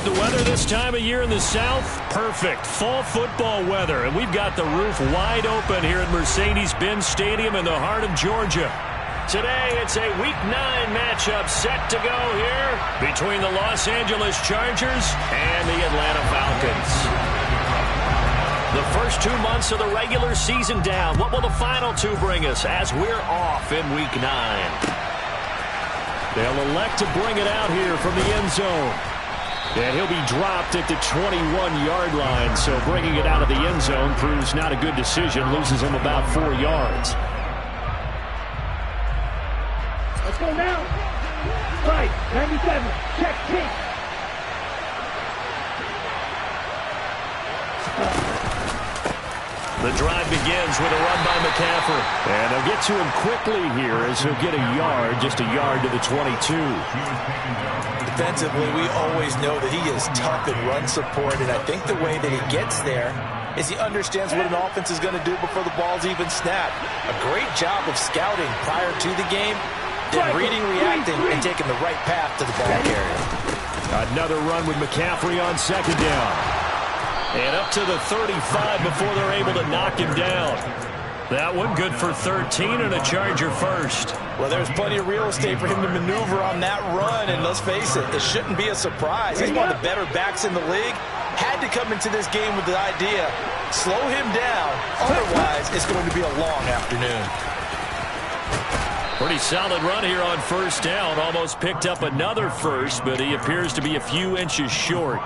The weather this time of year in the South, perfect. Fall football weather, and we've got the roof wide open here at Mercedes-Benz Stadium in the heart of Georgia. Today, it's a Week 9 matchup set to go here between the Los Angeles Chargers and the Atlanta Falcons. The first 2 months of the regular season down. What will the final 2 bring us as we're off in Week 9? They'll elect to bring it out here from the end zone. And he'll be dropped at the 21-yard line, so bringing it out of the end zone proves not a good decision, loses him about 4 yards. Let's go now. Right, 97, check, kick. The drive begins with a run by McCaffrey. And they'll get to him quickly here as he'll get a yard, just a yard to the 22. Defensively, we always know that he is tough in run support, and I think the way that he gets there is he understands what an offense is going to do before the ball's even snapped. A great job of scouting prior to the game, then reading, reacting, and taking the right path to the ball carrier. Another run with McCaffrey on second down. And up to the 35 before they're able to knock him down. That one good for 13 and a Charger first. Well, there's plenty of real estate for him to maneuver on that run, and let's face it, it shouldn't be a surprise. He's one of the better backs in the league. Had to come into this game with the idea, slow him down, otherwise it's going to be a long afternoon. Pretty solid run here on first down. Almost picked up another first, but he appears to be a few inches short.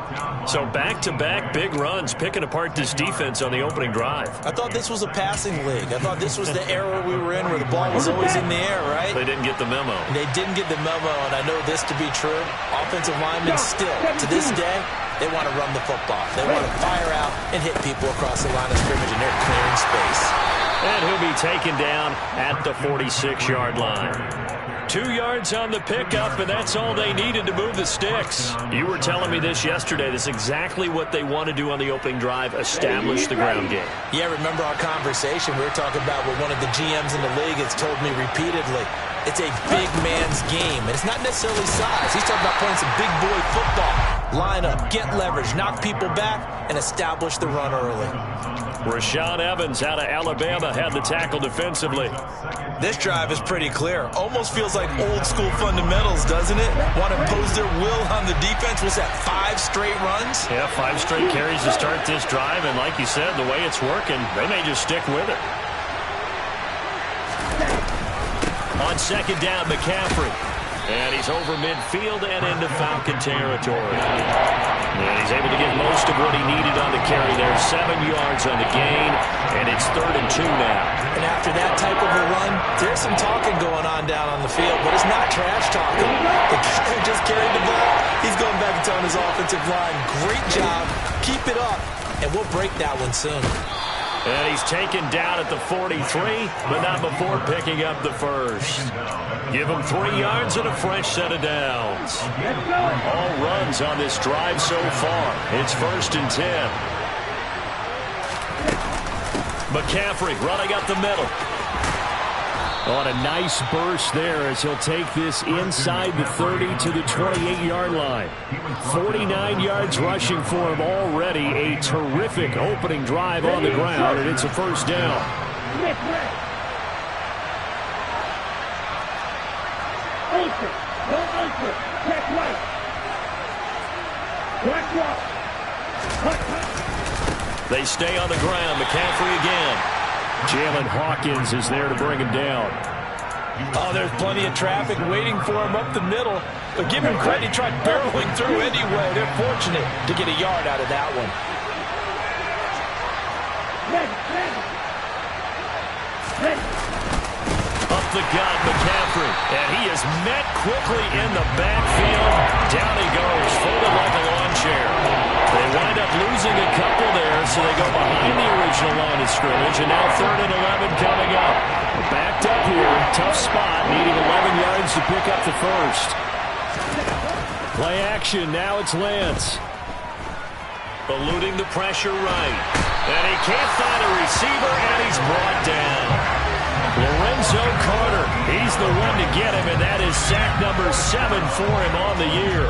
So back-to-back big runs, picking apart this defense on the opening drive. I thought this was a passing league. I thought this was the era we were in where the ball was always in the air, right? They didn't get the memo. They didn't get the memo, and I know this to be true. Offensive linemen still, to this day, they want to run the football. They want to fire out and hit people across the line of scrimmage, and they're clearing space. And he'll be taken down at the 46-yard line. 2 yards on the pickup, and that's all they needed to move the sticks. You were telling me this yesterday. This is exactly what they want to do on the opening drive, establish the ground game. Yeah, remember our conversation? We were talking about what one of the GMs in the league has told me repeatedly. It's a big man's game, and it's not necessarily size. He's talking about playing some big boy football. Line up, get leverage, knock people back, and establish the run early. Rashaan Evans out of Alabama had the tackle defensively. This drive is pretty clear. Almost feels like old school fundamentals, doesn't it? Want to impose their will on the defense. Was that 5 straight runs? Yeah, 5 straight carries to start this drive, and like you said, the way it's working, they may just stick with it. On second down, McCaffrey. And he's over midfield and into Falcon territory. And he's able to get most of what he needed on the carry there. 7 yards on the gain, and it's 3rd and 2 now. And after that type of a run, there's some talking going on down on the field, but it's not trash talking. The guy who just carried the ball, he's going back and telling his offensive line, great job, keep it up, and we'll break that one soon. And he's taken down at the 43, but not before picking up the first. Give him 3 yards and a fresh set of downs. All runs on this drive so far. It's 1st and 10. McCaffrey running up the middle. On a nice burst there as he'll take this inside the 30 to the 28-yard line. 49 yards rushing for him already. A terrific opening drive on the ground, and it's a first down. They stay on the ground. McCaffrey again. Jalen Hawkins is there to bring him down. Oh, there's plenty of traffic waiting for him up the middle. But give him credit, he tried barreling through anyway. They're fortunate to get a yard out of that one. Up the gut, McCaffrey. And he is met quickly in the backfield. Down he goes, folded like a lawn chair. They wind up losing a couple there, so they go behind the original line of scrimmage, and now 3rd and 11 coming up. Backed up here, tough spot, needing 11 yards to pick up the first. Play action, now it's Lance. Eluding the pressure right. And he can't find a receiver, and he's brought down. Lorenzo Carter, he's the one to get him, and that is sack number 7 for him on the year.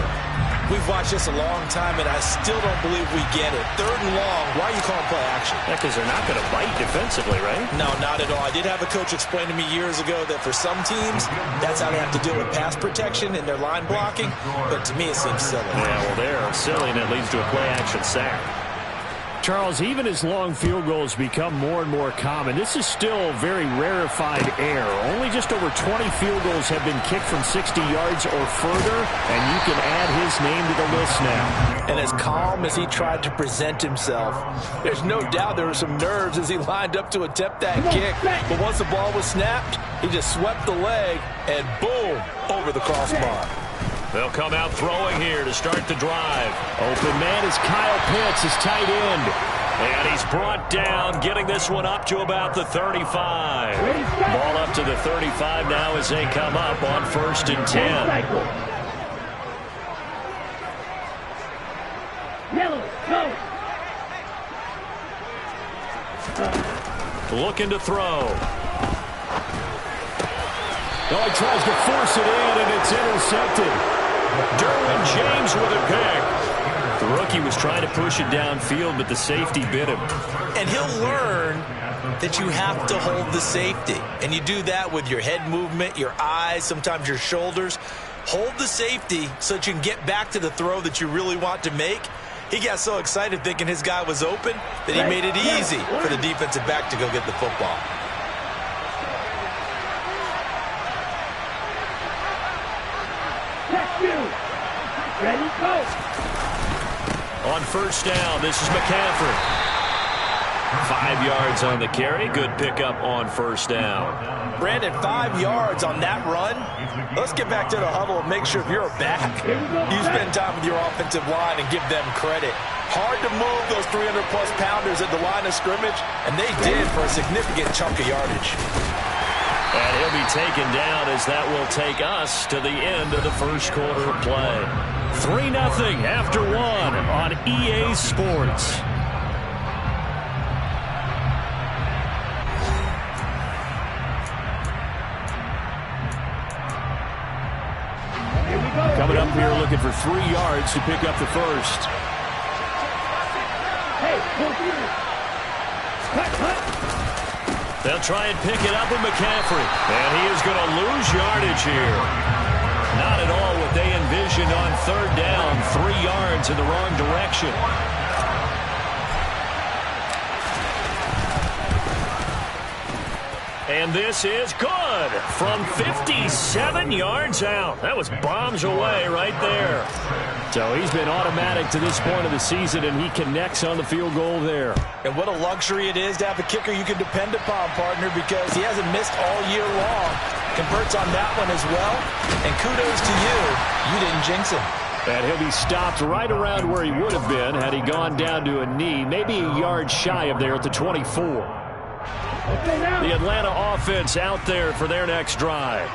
We've watched this a long time, and I still don't believe we get it. 3rd and long, why are you calling play action? Yeah, because they're not going to bite defensively, right? No, not at all. I did have a coach explain to me years ago that for some teams, that's how they have to deal with pass protection and their line blocking. But to me, it seems silly. Yeah, well, they're silly, and it leads to a play action sack. Charles, even as long field goals become more and more common, this is still very rarefied air. Only just over 20 field goals have been kicked from 60 yards or further, and you can add his name to the list now. And as calm as he tried to present himself, there's no doubt there were some nerves as he lined up to attempt that kick. But once the ball was snapped, he just swept the leg, and boom, over the crossbar. They'll come out throwing here to start the drive. Open man is Kyle Pitts, his tight end. And he's brought down, getting this one up to about the 35. Ball up to the 35 now as they come up on 1st and 10. Yellow, go. Looking to throw. Oh, he tries to force it in, and it's intercepted. Derwin James with a pick. The rookie was trying to push it downfield, but the safety bit him. And he'll learn that you have to hold the safety. And you do that with your head movement, your eyes, sometimes your shoulders. Hold the safety so that you can get back to the throw that you really want to make. He got so excited thinking his guy was open that he made it easy for the defensive back to go get the football. Ready, go. On 1st down, this is McCaffrey. 5 yards on the carry. Good pickup on 1st down. Brandon, 5 yards on that run. Let's get back to the huddle and make sure if you're back, you spend time with your offensive line and give them credit. Hard to move those 300-plus pounders at the line of scrimmage, and they did for a significant chunk of yardage. And he'll be taken down as that will take us to the end of the 1st quarter of play. 3-0 after 1 on EA Sports. Coming up here looking for 3 yards to pick up the first. Hey, pull through. Cut. They'll try and pick it up with McCaffrey. And he is going to lose yardage here. Not at all what they envisioned on 3rd down. 3 yards in the wrong direction. And this is good from 57 yards out. That was bombs away right there. So he's been automatic to this point of the season, and he connects on the field goal there. And what a luxury it is to have a kicker you can depend upon, partner, because he hasn't missed all year long. Converts on that one as well. And kudos to you. You didn't jinx him. And he'll be stopped right around where he would have been had he gone down to a knee, maybe a yard shy of there at the 24. The Atlanta offense out there for their next drive.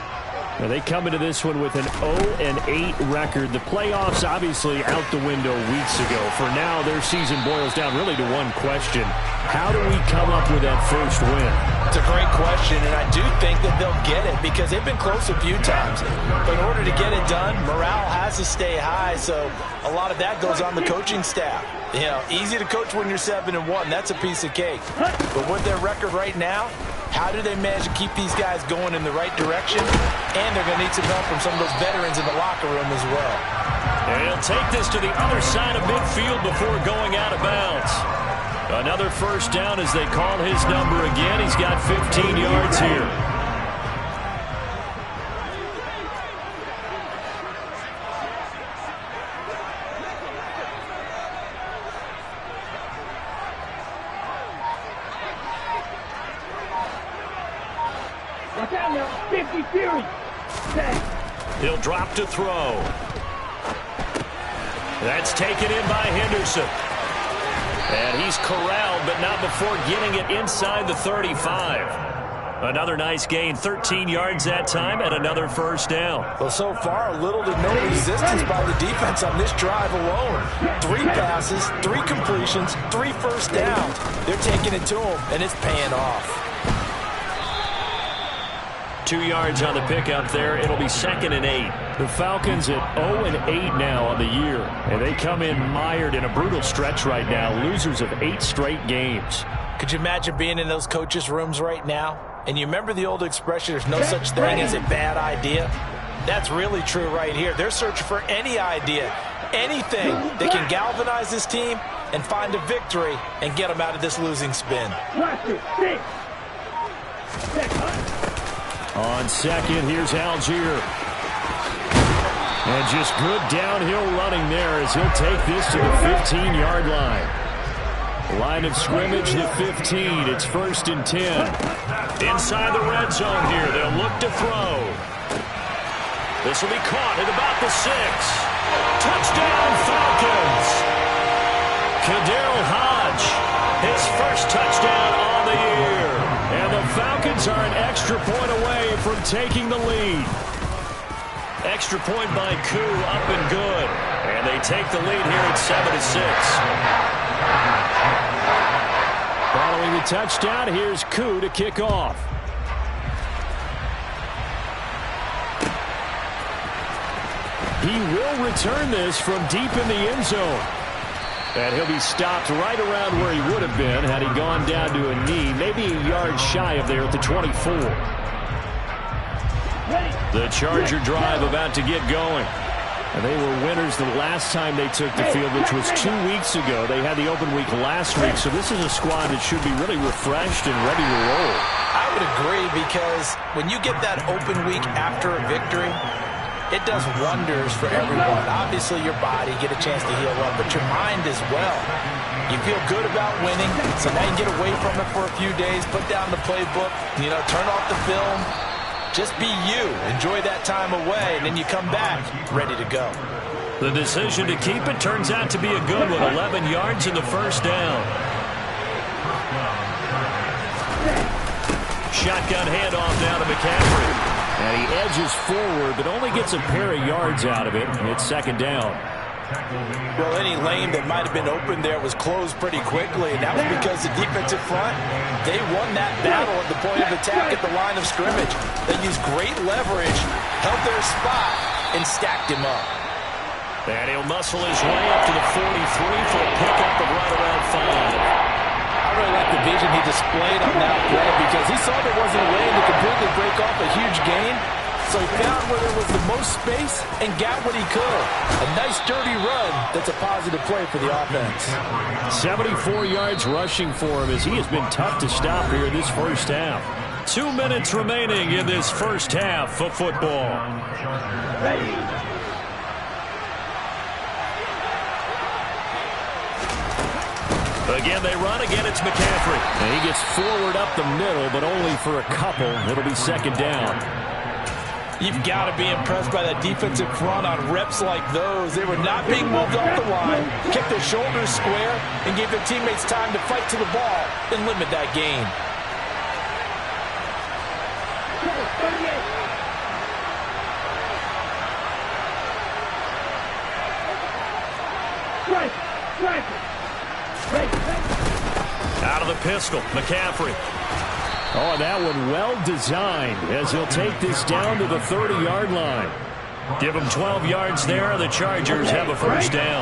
Now they come into this one with an 0-8 record. The playoffs obviously out the window weeks ago. For now, their season boils down really to one question. How do we come up with that first win? It's a great question, and I do think that they'll get it because they've been close a few times. But in order to get it done, morale has to stay high, so a lot of that goes on the coaching staff. You know, easy to coach when you're 7-1. That's a piece of cake. But with their record right now, how do they manage to keep these guys going in the right direction? And they're going to need some help from some of those veterans in the locker room as well. And he'll take this to the other side of midfield before going out of bounds. Another 1st down as they call his number again. He's got 15 yards here. Watch out now. 50 Fury. He'll drop to throw. That's taken in by Henderson. And he's corralled, but not before getting it inside the 35. Another nice gain, 13 yards that time, and another 1st down. Well, so far, little to no resistance by the defense on this drive alone. 3 passes, 3 completions, 3 1st downs. They're taking it to them, and it's paying off. 2 yards on the pickup there. It'll be 2nd and 8. The Falcons at 0-8 now on the year, and they come in mired in a brutal stretch right now, losers of 8 straight games. Could you imagine being in those coaches' rooms right now? And you remember the old expression, there's no such thing as a bad idea? That's really true right here. They're searching for any idea, anything that can galvanize this team and find a victory and get them out of this losing spin. On second, here's Algier. And just good downhill running there as he'll take this to the 15-yard line. Line of scrimmage, the 15. It's 1st and 10. Inside the red zone here. They'll look to throw. This will be caught at about the 6. Touchdown, Falcons. Kaderl Hodge, his first touchdown on the year. And the Falcons are an extra point away from taking the lead. Extra point by Koo, up and good. And they take the lead here at 7-6. Following the touchdown, here's Koo to kick off. He will return this from deep in the end zone. And he'll be stopped right around where he would have been had he gone down to a knee, maybe a yard shy of there at the 24. The Charger drive about to get going. And they were winners the last time they took the field, which was 2 weeks ago. They had the open week last week, so this is a squad that should be really refreshed and ready to roll. I would agree, because when you get that open week after a victory, it does wonders for everyone. Obviously, your body, get a chance to heal up, but your mind as well. You feel good about winning, so now you get away from it for a few days, put down the playbook, turn off the film. Just be you. Enjoy that time away, and then you come back ready to go. The decision to keep it turns out to be a good one. 11 yards in the first down. Shotgun handoff now to McCaffrey. And he edges forward, but only gets a pair of yards out of it. It's 2nd down. Well, any lane that might have been open there was closed pretty quickly, and that was because the defensive front, they won that battle at the point of attack at the line of scrimmage. They used great leverage, held their spot, and stacked him up. And he'll muscle his way up to the 43 for a pickup of right around 5. I really like the vision he displayed on that play, because he saw there wasn't a lane to completely break off a huge gain. So he found where there was the most space and got what he could. A nice, dirty run that's a positive play for the offense. 74 yards rushing for him, as he has been tough to stop here this first half. 2 minutes remaining in this first half of football. Again, they run. Again, it's McCaffrey. And he gets forward up the middle, but only for a couple. It'll be 2nd down. You've got to be impressed by that defensive front on reps like those. They were not being moved off the line, kept their shoulders square, and gave their teammates time to fight to the ball and limit that gain. Out of the pistol, McCaffrey. Oh, that one well designed, as he'll take this down to the 30-yard line. Give them 12 yards there. The Chargers have a first down.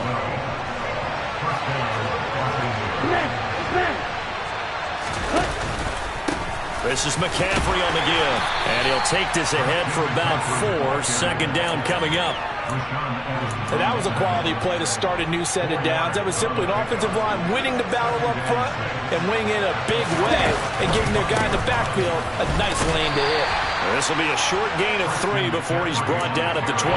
This is McCaffrey on the give. And he'll take this ahead for about 4. 2nd down coming up. And that was a quality play to start a new set of downs. That was simply an offensive line winning the battle up front and winning in a big way and giving their guy in the backfield a nice lane to hit. This will be a short gain of 3 before he's brought down at the 22.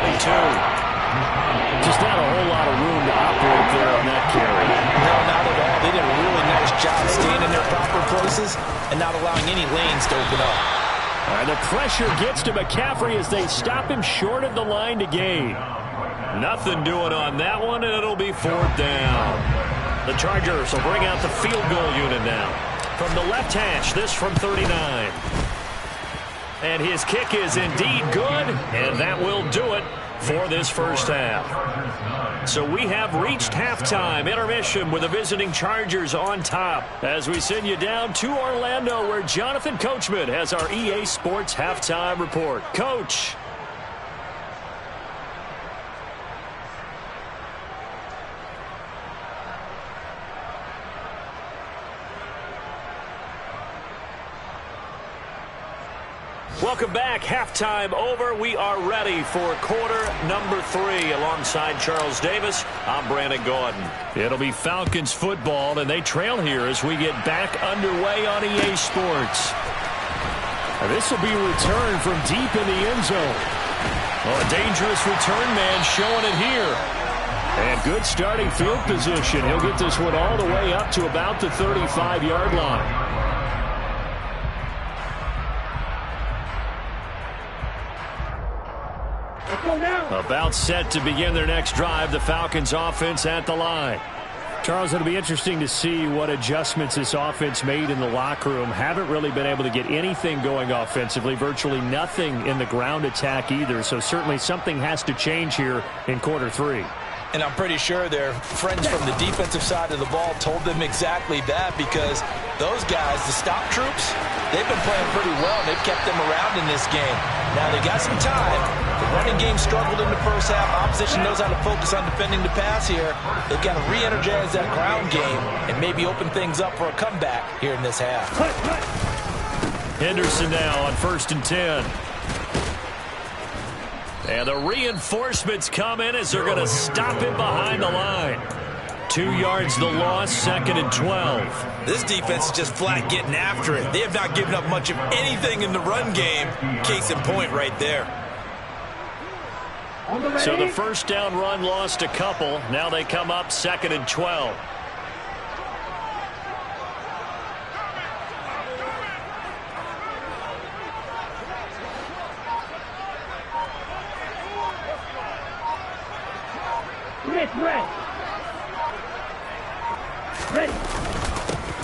Just not a whole lot of room to operate there on that carry. No, not at all. They did a really nice job staying in their proper places and not allowing any lanes to open up. And the pressure gets to McCaffrey as they stop him short of the line to gain. Nothing doing on that one, and it'll be 4th down. The Chargers will bring out the field goal unit now. From the left hash, this from 39. And his kick is indeed good, and that will do it for this first half. So we have reached halftime intermission with the visiting Chargers on top as we send you down to Orlando, where Jonathan Coachman has our EA Sports halftime report. Coach. Welcome back. Halftime over. We are ready for quarter number 3. Alongside Charles Davis, I'm Brandon Gaudin. It'll be Falcons football, and they trail here as we get back underway on EA Sports. And this will be a return from deep in the end zone. Oh, a dangerous return man showing it here. And good starting field position. He'll get this one all the way up to about the 35-yard line. About set to begin their next drive. The Falcons offense at the line. Charles, it'll be interesting to see what adjustments this offense made in the locker room. Haven't really been able to get anything going offensively. Virtually nothing in the ground attack either. So certainly something has to change here in quarter 3. And I'm pretty sure their friends from the defensive side of the ball told them exactly that, because those guys, the stop troops, they've been playing pretty well. They've kept them around in this game. Now, they got some time. The running game struggled in the first half. Opposition knows how to focus on defending the pass here. They've got to re-energize that ground game and maybe open things up for a comeback here in this half. Henderson now on 1st and 10. And the reinforcements come in as they're going to stop him behind the line. 2 yards the loss, 2nd and 12. This defense is just flat getting after it. They have not given up much of anything in the run game. Case in point right there. So the first down run lost a couple. Now they come up 2nd and 12.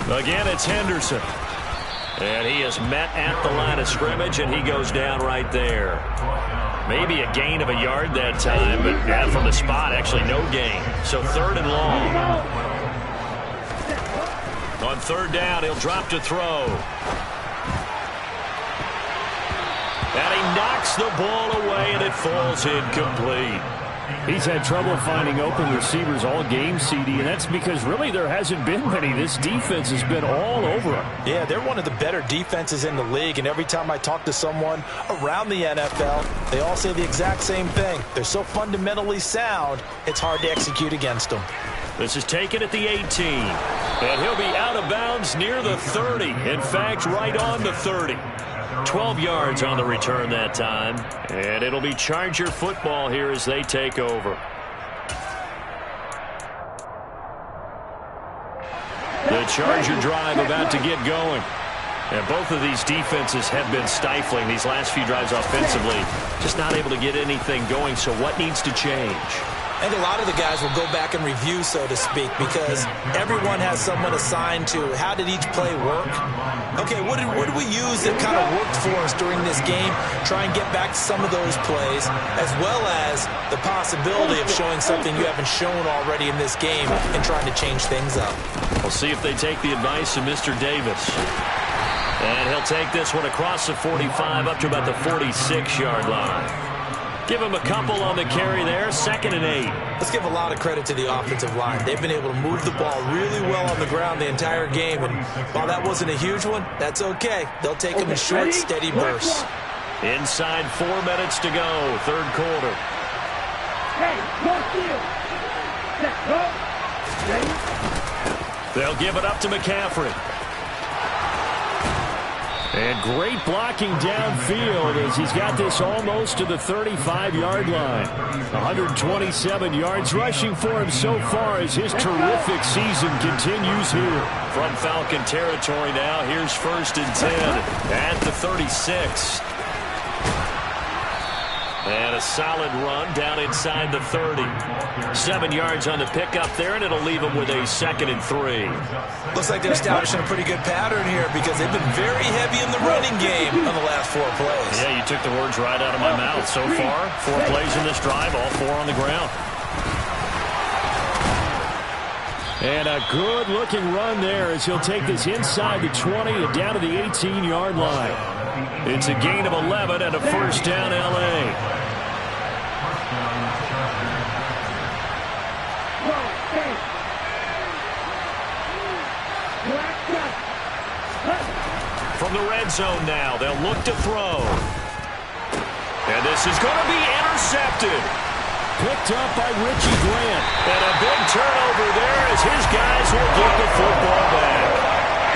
Again, it's Henderson. And he is met at the line of scrimmage, and he goes down right there. Maybe a gain of a yard that time, but from the spot, actually no gain. So 3rd and long. On 3rd down, he'll drop to throw. And he knocks the ball away, and it falls incomplete. He's had trouble finding open receivers all game, CD, and that's because really there hasn't been many. This defense has been all over him. Yeah, they're one of the better defenses in the league, and every time I talk to someone around the NFL, they all say the exact same thing. They're so fundamentally sound, it's hard to execute against them. This is taken at the 18, and he'll be out of bounds near the 30. In fact, right on the 30. 12 yards on the return that time. And it'll be Charger football here as they take over. The Charger drive about to get going. And both of these defenses have been stifling these last few drives offensively. Just not able to get anything going. So what needs to change? And a lot of the guys will go back and review, so to speak, because everyone has someone assigned to how did each play work. Okay, what did we use that kind of worked for us during this game? Try and get back to some of those plays, as well as the possibility of showing something you haven't shown already in this game and trying to change things up. We'll see if they take the advice of Mr. Davis. And he'll take this one across the 45 up to about the 46-yard line. Give him a couple on the carry there, 2nd and 8. Let's give a lot of credit to the offensive line. They've been able to move the ball really well on the ground the entire game, and while that wasn't a huge one, that's okay. They'll take them in short, steady bursts. Inside 4 minutes to go, 3rd quarter. They'll give it up to McCaffrey. And great blocking downfield as he's got this almost to the 35-yard line. 127 yards rushing for him so far as his terrific season continues here. From Falcon territory now, here's 1st and 10 at the 36. And a solid run down inside the 30. 7 yards on the pickup there, and it'll leave them with a 2nd and 3. Looks like they're establishing a pretty good pattern here because they've been very heavy in the running game on the last 4 plays. Yeah, you took the words right out of my mouth. So far, 4 plays in this drive, all 4 on the ground. And a good-looking run there as he'll take this inside the 20 and down to the 18-yard line. It's a gain of 11 and a 1st down, L.A. From the red end zone now. They'll look to throw. And this is going to be intercepted. Picked up by Richie Grant. And a big turnover there as his guys will get the football back.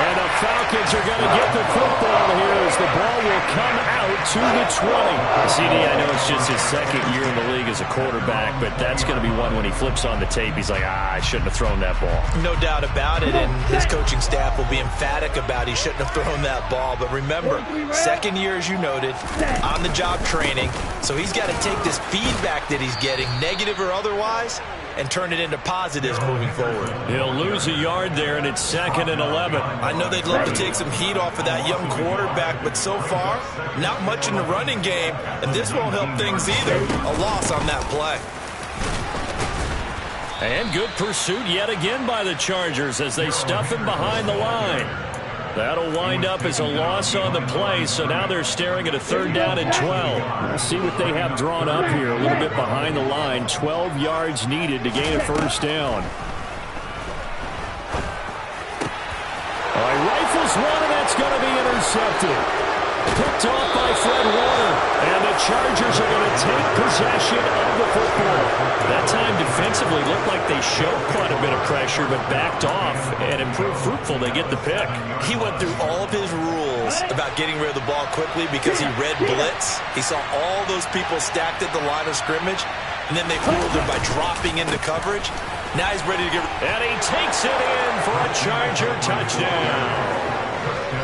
And the Falcons are going to get the football here as the ball will come out to the 20. CD, I know it's just his second year in the league as a quarterback, but that's going to be one when he flips on the tape. He's like, I shouldn't have thrown that ball. No doubt about it, and his coaching staff will be emphatic about he shouldn't have thrown that ball. But remember, second year, as you noted, on-the-job training, so he's got to take this feedback that he's getting, negative or otherwise, and turn it into positives moving forward. He'll lose a yard there, and it's 2nd and 11. I know they'd love to take some heat off of that young quarterback, but so far, not much in the running game, and this won't help things either. A loss on that play. And good pursuit yet again by the Chargers as they stuff him behind the line. That'll wind up as a loss on the play, so now they're staring at a 3rd down and 12. Let's see what they have drawn up here, a little bit behind the line. 12 yards needed to gain a 1st down. All right, rifles one, and that's going to be intercepted. Picked off by Fred Warner, and the Chargers are going to take possession of the football. That time defensively looked like they showed quite a bit of pressure, but backed off and improved fruitful. They get the pick. He went through all of his rules about getting rid of the ball quickly because he read blitz. He saw all those people stacked at the line of scrimmage, and then they fooled him by dropping into coverage. Now he's ready to get... And he takes it in for a Charger touchdown.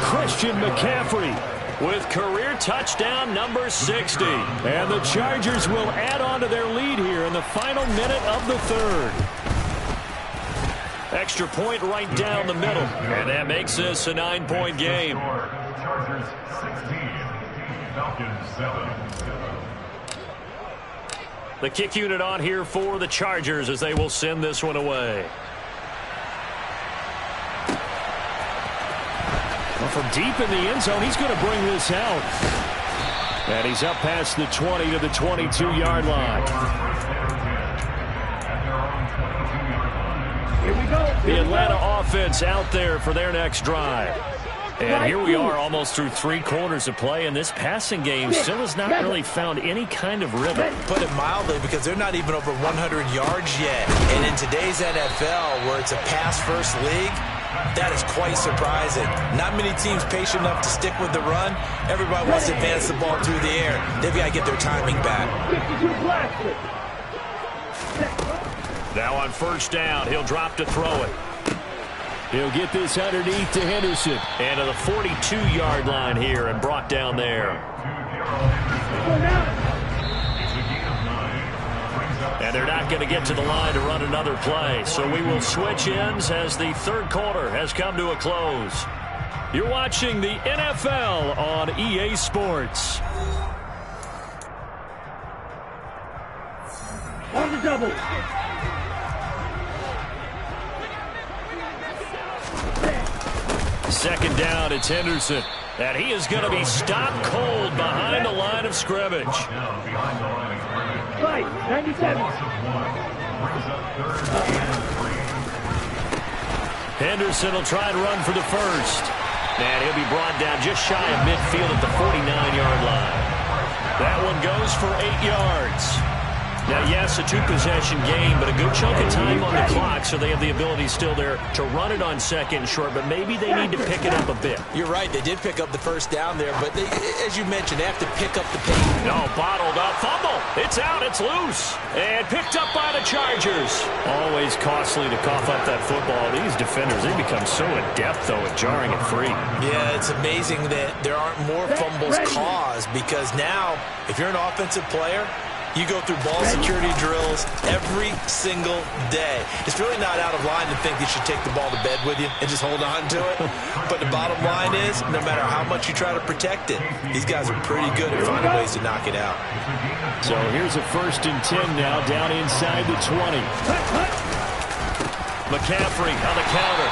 Christian McCaffrey with career touchdown number 60. And the Chargers will add on to their lead here in the final minute of the 3rd. Extra point right down the middle. And that makes this a 9-point game. Chargers 16, Falcons 7. The kick unit on here for the Chargers as they will send this one away. From deep in the end zone, he's going to bring this out. And he's up past the 20 to the 22-yard line. Here we go. The Atlanta offense out there for their next drive. And here we are almost through 3 quarters of play, and this passing game still has not really found any kind of rhythm. Put it mildly, because they're not even over 100 yards yet. And in today's NFL, where it's a pass-first league, that is quite surprising. Not many teams patient enough to stick with the run. Everybody wants to advance the ball through the air. They've got to get their timing back. Now on 1st down, he'll drop to throw it. He'll get this underneath to Henderson. And to the 42-yard line here and brought down there. And they're not going to get to the line to run another play. So we will switch ends as the 3rd quarter has come to a close. You're watching the NFL on EA Sports. On the double. Second down, it's Henderson. And he is going to be stopped cold behind the line of scrimmage. Right, 97. Henderson will try and run for the 1st. And he'll be brought down just shy of midfield at the 49-yard line. That one goes for 8 yards. Now, yes, a 2-possession game, but a good chunk of time on the clock, so they have the ability still there to run it on 2nd and short, but maybe they need to pick it up a bit. You're right. They did pick up the 1st down there, but they, as you mentioned, they have to pick up the pace. No, bottled up. Fumble. It's out. It's loose. And picked up by the Chargers. Always costly to cough up that football. These defenders, they become so adept, though, at jarring it free. Yeah, it's amazing that there aren't more fumbles caused, because now, if you're an offensive player, you go through ball security drills every single day. It's really not out of line to think you should take the ball to bed with you and just hold on to it. But the bottom line is, no matter how much you try to protect it, these guys are pretty good at finding ways to knock it out. So here's a 1st and 10 now, down inside the 20. McCaffrey on the counter.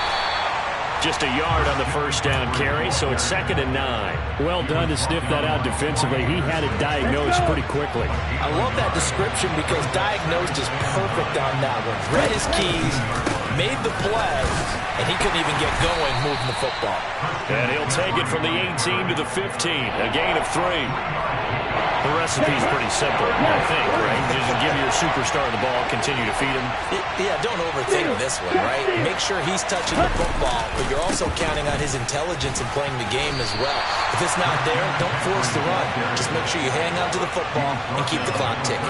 just a yard on the first down carry, so it's 2nd and 9. Well done to sniff that out defensively. He had it diagnosed pretty quickly. I love that description because diagnosed is perfect on that one. Read his keys, made the play, and he couldn't even get going moving the football. And he'll take it from the 18 to the 15, a gain of 3. The recipe's pretty simple, I think, right? Just give your superstar the ball, continue to feed him. Yeah, don't overthink this one, right? Make sure he's touching the football, but you're also counting on his intelligence in playing the game as well. If it's not there, don't force the run. Just make sure you hang on to the football and keep the clock ticking.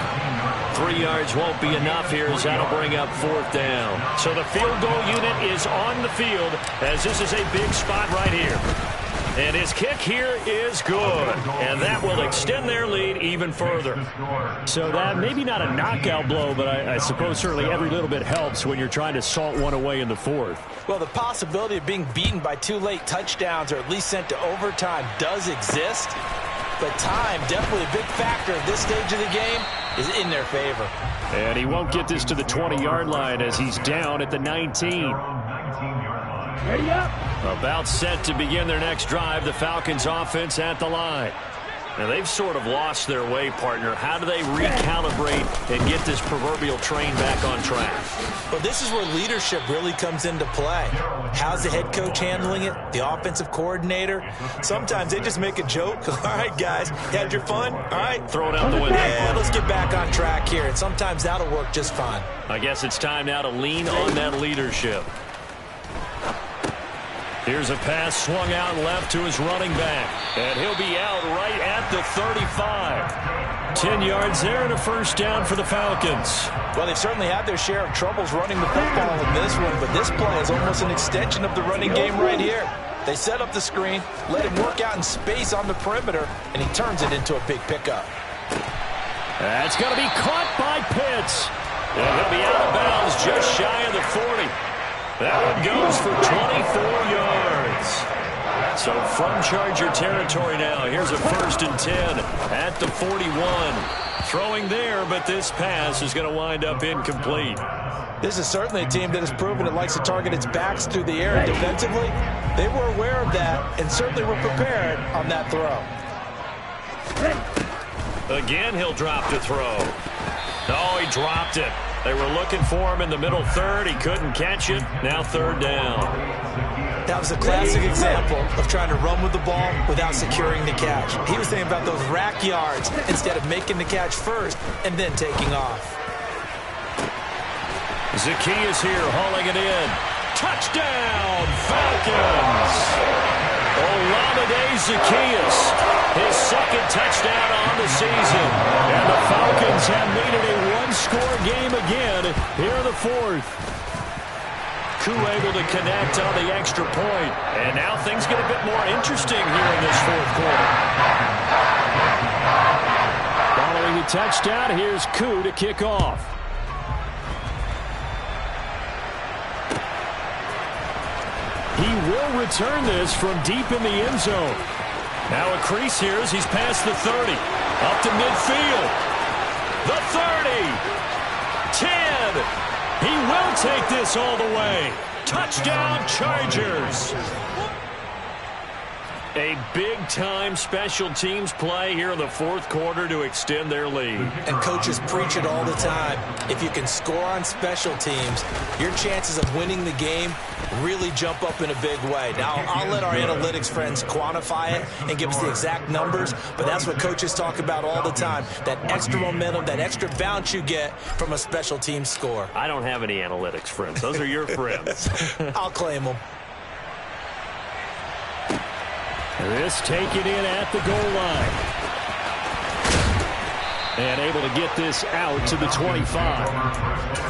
3 yards won't be enough here as that'll bring up 4th down. So the field goal unit is on the field as this is a big spot right here. And his kick here is good. And that will extend their lead even further. So that maybe not a knockout blow, but I suppose certainly every little bit helps when you're trying to salt one away in the 4th. Well, the possibility of being beaten by 2 late touchdowns or at least sent to overtime does exist. But time, definitely a big factor at this stage of the game, is in their favor. And he won't get this to the 20-yard line as he's down at the 19. Ready up. About set to begin their next drive, the Falcons offense at the line. Now, they've sort of lost their way, partner. How do they recalibrate and get this proverbial train back on track? Well, this is where leadership really comes into play. How's the head coach handling it? The offensive coordinator? Sometimes they just make a joke. All right, guys, had your fun? All right. Throw it out the window. Yeah, let's get back on track here. And sometimes that'll work just fine. I guess it's time now to lean on that leadership. Here's a pass swung out left to his running back. And he'll be out right at the 35. 10 yards there and a first down for the Falcons. Well, they've certainly had their share of troubles running the football in this one, but this play is almost an extension of the running game right here. They set up the screen, let him work out in space on the perimeter, and he turns it into a big pickup. That's going to be caught by Pitts. And he'll be out of bounds just shy of the 40. That one goes for 24 yards. So from Charger territory now, here's a 1st and 10 at the 41. Throwing there, but this pass is going to wind up incomplete. This is certainly a team that has proven it likes to target its backs through the air. And defensively, they were aware of that and certainly were prepared on that throw. Again, he'll drop to throw. No, he dropped it. They were looking for him in the middle 3rd. He couldn't catch it. Now 3rd down. That was a classic example of trying to run with the ball without securing the catch. He was thinking about those rack yards instead of making the catch first and then taking off. Zaccheaus here hauling it in. Touchdown, Falcons! Olamide Zaccheaus, his 2nd touchdown on the season. And the Falcons have made it a one-score game again here in the 4th. Koo able to connect on the extra point. And now things get a bit more interesting here in this 4th quarter. Following the touchdown, here's Koo to kick off. He will return this from deep in the end zone. Now a crease here as he's past the 30. Up to midfield. The 30. 10. He will take this all the way. Touchdown, Chargers. A big-time special teams play here in the 4th quarter to extend their lead. And coaches preach it all the time. If you can score on special teams, your chances of winning the game really jump up in a big way. Now, I'll let our analytics friends quantify it and give us the exact numbers, but that's what coaches talk about all the time, that extra momentum, that extra bounce you get from a special team score. I don't have any analytics friends. Those are your friends. I'll claim them. This taken in at the goal line. And able to get this out to the 25.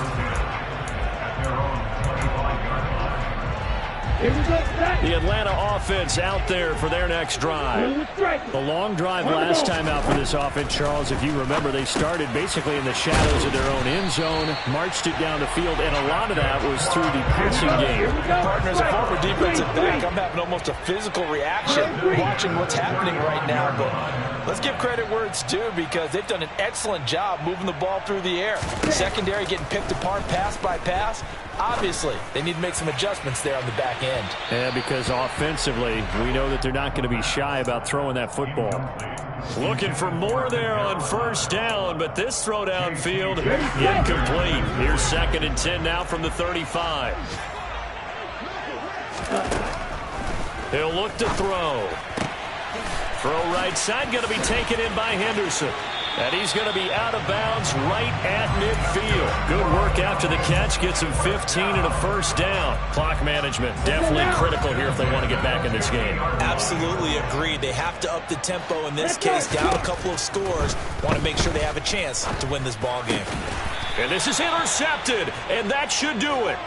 The Atlanta offense out there for their next drive. The long drive last time out for this offense, Charles, if you remember, they started basically in the shadows of their own end zone, marched it down the field, and a lot of that was through the passing game. Partner, as a former defensive back, I'm having almost a physical reaction watching what's happening right now, but Let's give credit where it's due because they've done an excellent job moving the ball through the air. Secondary getting picked apart pass by pass. Obviously, they need to make some adjustments there on the back end. Yeah, because offensively, we know that they're not going to be shy about throwing that football. Looking for more there on first down, but this throw downfield incomplete. Here's 2nd and 10 now from the 35. He'll look to throw. Throw right side, going to be taken in by Henderson. And he's going to be out of bounds right at midfield. Good work after the catch. Gets him 15 and a first down. Clock management definitely critical here if they want to get back in this game. Absolutely agreed. They have to up the tempo in this case. Down a couple of scores. Want to make sure they have a chance to win this ball game. And this is intercepted. And that should do it.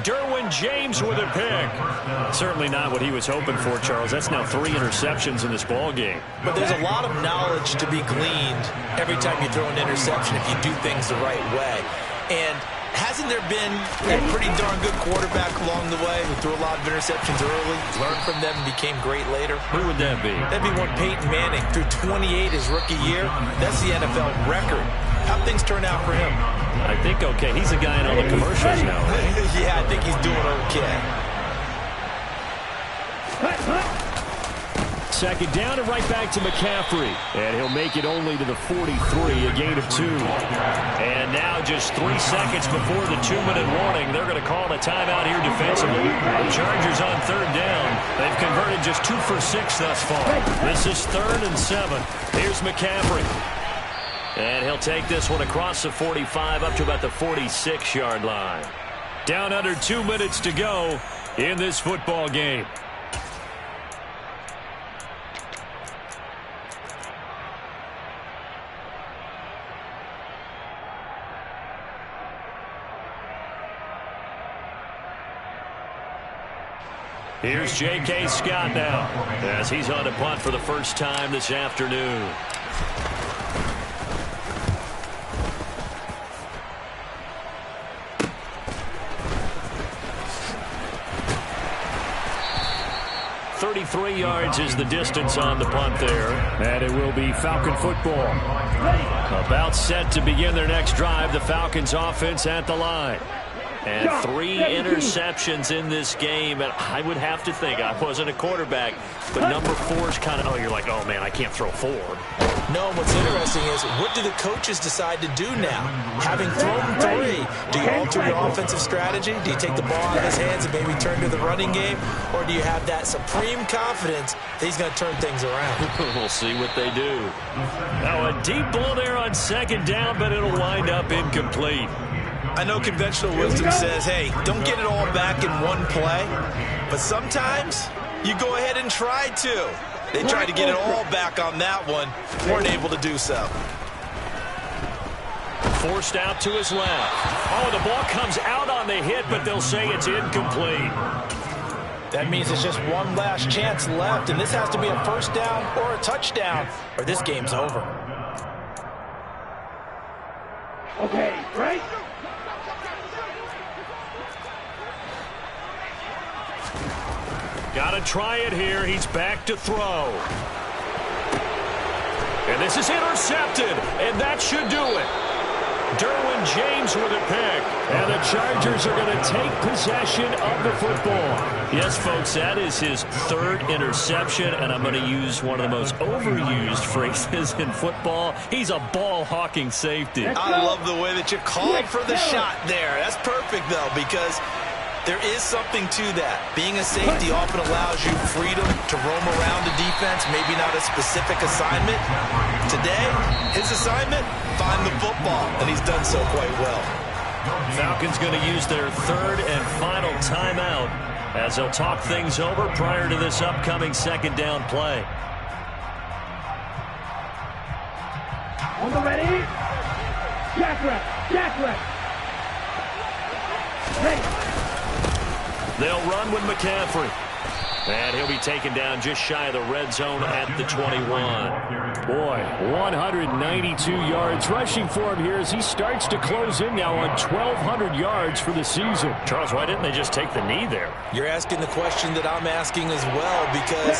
Derwin James with a pick. Certainly not what he was hoping for, Charles. That's now 3 interceptions in this ball game. But there's a lot of knowledge to be gleaned every time you throw an interception if you do things the right way. And hasn't there been a pretty darn good quarterback along the way who threw a lot of interceptions early, learned from them, and became great later? Who would that be? That'd be one Peyton Manning. Threw 28 his rookie year. That's the NFL record. How'd things turn out for him? I think okay. He's a guy in all the commercials now, right? Yeah, I think he's doing okay. 2nd down and right back to McCaffrey. And he'll make it only to the 43, a gain of 2. And now just 3 seconds before the 2-minute warning, they're going to call a timeout here defensively. The Chargers on 3rd down. They've converted just 2 for 6 thus far. This is 3rd and 7. Here's McCaffrey. And he'll take this one across the 45 up to about the 46-yard line. Down under 2 minutes to go in this football game. Here's J.K. Scott now as he's on to punt for the first time this afternoon. .33 yards is the distance on the punt there. And it will be Falcon football. About set to begin their next drive. The Falcons offense at the line. And 3 interceptions in this game. And I would have to think, I wasn't a quarterback, but number 4 is kind of, you're like, oh, man, I can't throw 4. No, what's interesting is what do the coaches decide to do now? Having thrown 3, do you alter your offensive strategy? Do you take the ball out of his hands and maybe turn to the running game? Or do you have that supreme confidence that he's going to turn things around? We'll see what they do. Now a deep ball there on 2nd down, but it'll wind up incomplete. I know conventional wisdom says, hey, don't get it all back in one play. But sometimes you go ahead and try to. They tried to get it all back on that one. Weren't able to do so. Forced out to his left. Oh, the ball comes out on the hit, but they'll say it's incomplete. That means it's just one last chance left, and this has to be a first down or a touchdown, or this game's over. Okay, right? Got to try it here. He's back to throw. And this is intercepted, and that should do it. Derwin James with a pick. And the Chargers are going to take possession of the football. Yes, folks, that is his 3rd interception, and I'm going to use one of the most overused phrases in football. He's a ball-hawking safety. I love the way that you called for the shot there. That's perfect, though, because there is something to that. Being a safety often allows you freedom to roam around the defense, maybe not a specific assignment. Today, his assignment, find the football, and he's done so quite well. Falcons going to use their 3rd and final timeout as they'll talk things over prior to this upcoming 2nd down play. On the ready? Jackrack! Jackrack! Ready! They'll run with McCaffrey. And he'll be taken down just shy of the red zone at the 21. Boy, 192 yards rushing for him here as he starts to close in now on 1,200 yards for the season. Charles, why didn't they just take the knee there? You're asking the question that I'm asking as well, because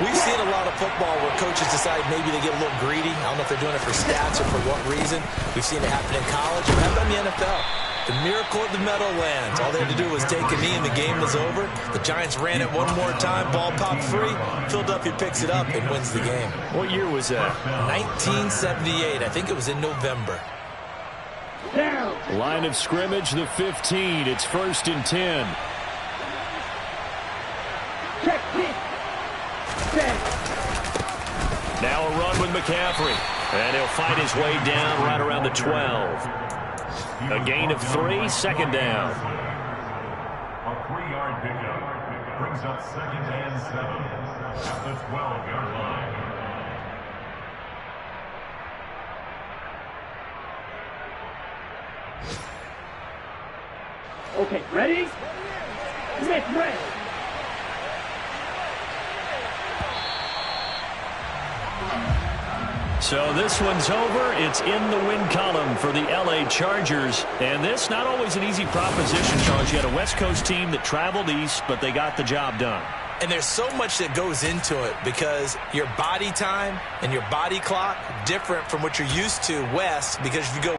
we've seen a lot of football where coaches decide maybe they get a little greedy. I don't know if they're doing it for stats or for what reason. We've seen it happen in college. It happened in the NFL. The miracle of the Meadowlands. All they had to do was take a knee and the game was over. The Giants ran it one more time. Ball popped free. Philadelphia picks it up and wins the game. What year was that? 1978. I think it was in November. Down. Line of scrimmage, the 15. It's 1st and 10. Check it. Set. Now a run with McCaffrey. And he'll fight his way down right around the 12. A gain of 3, second down. A 3-yard pickup brings up 2nd and 7 at the 12-yard line. Okay, ready? Smith, ready. So this one's over. It's in the win column for the L.A. Chargers. And this, not always an easy proposition, Charles. You had a West Coast team that traveled east, but they got the job done. And there's so much that goes into it because your body time and your body clock different from what you're used to west, because if you go